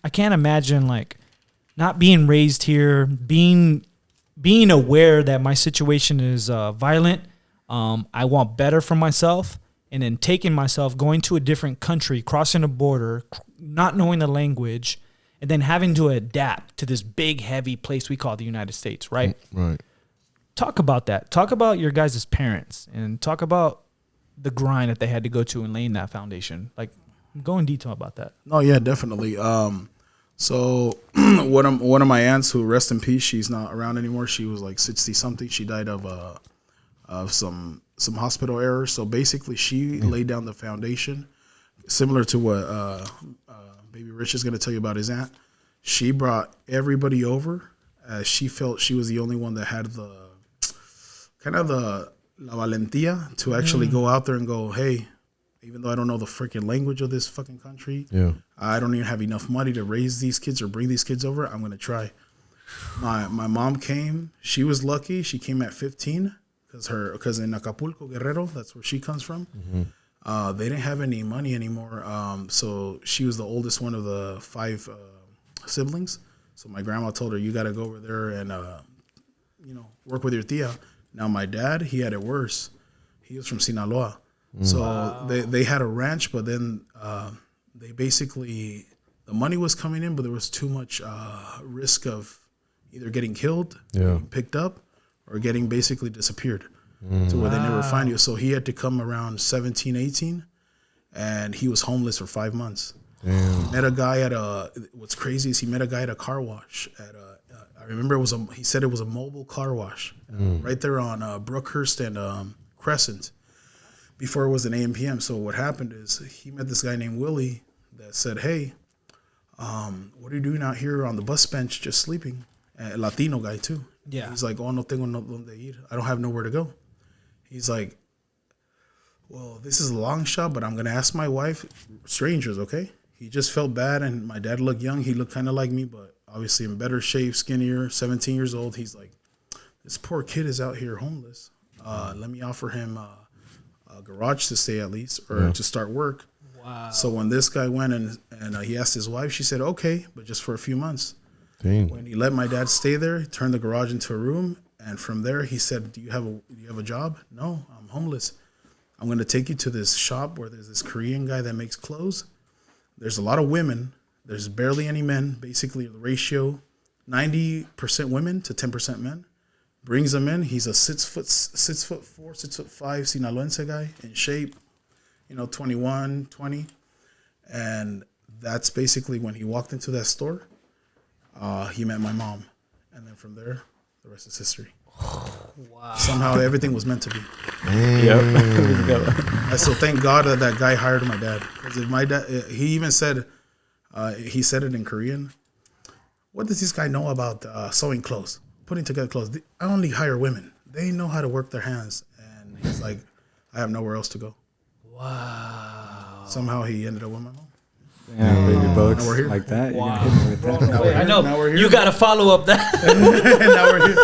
I can't imagine like not being raised here, being aware that my situation is violent. I want better for myself, and then taking myself, going to a different country, crossing a border, not knowing the language, and then having to adapt to this big, heavy place we call the United States, right? Right. Talk about that. Talk about your guys' parents, and talk about the grind that they had to go to in laying that foundation. Like, go in detail about that. Oh yeah, definitely. So one of my aunts, who rest in peace, she's not around anymore. She was like 60 something. She died of some hospital errors. So basically, she laid down the foundation, similar to what Baby Rich is going to tell you about his aunt. She brought everybody over, as she felt she was the only one that had the kind of the la valentía to actually go out there and go, hey, even though I don't know the freaking language of this fucking country, I don't even have enough money to raise these kids or bring these kids over, I'm going to try. My mom came. She was lucky. She came at 15 because in Acapulco, Guerrero, that's where she comes from. They didn't have any money anymore. So she was the oldest one of the 5 siblings. So my grandma told her, you got to go over there and, work with your tia. Now, my dad, he had it worse. He was from Sinaloa. So they had a ranch, but then they basically, the money was coming in, but there was too much risk of either getting killed, getting picked up, or getting basically disappeared to where they never find you. So he had to come around 17, 18, and he was homeless for 5 months. Met a guy what's crazy is he met a guy at a car wash I remember he said it was a mobile car wash right there on Brookhurst and Crescent before it was an AM/PM. So what happened is he met this guy named Willie that said, hey, what are you doing out here on the bus bench just sleeping? A Latino guy too. Yeah. He's like, oh, no tengo donde ir. I don't have nowhere to go. He's like, well, this is a long shot, but I'm going to ask my wife, strangers, okay? He just felt bad, and my dad looked young. He looked kind of like me, but obviously in better shape, skinnier, 17 years old. He's like, this poor kid is out here homeless. Let me offer him a garage to stay at least, or to start work. Wow. So when this guy went and he asked his wife, she said, okay, but just for a few months. Dang. When he let my dad stay there, he turned the garage into a room. And from there, he said, do you have a job? No, I'm homeless. I'm going to take you to this shop where there's this Korean guy that makes clothes. There's a lot of women. There's barely any men. Basically, the ratio, 90% women to 10% men. Brings them in. He's a 6'4", 6'5" Sinaloense guy in shape, 21, 20. And that's basically when he walked into that store, he met my mom. And then from there, the rest is history. Wow. Somehow everything was meant to be. Yep. So thank God that guy hired my dad. Because if my dad, he even said, he said it in Korean, what does this guy know about sewing clothes, putting together clothes? I only hire women. They know how to work their hands. And he's like, I have nowhere else to go. Wow. Somehow he ended up with my mom. Yeah, Baby Bucks like that. Wow. I know. You got to follow up that. Now we're here.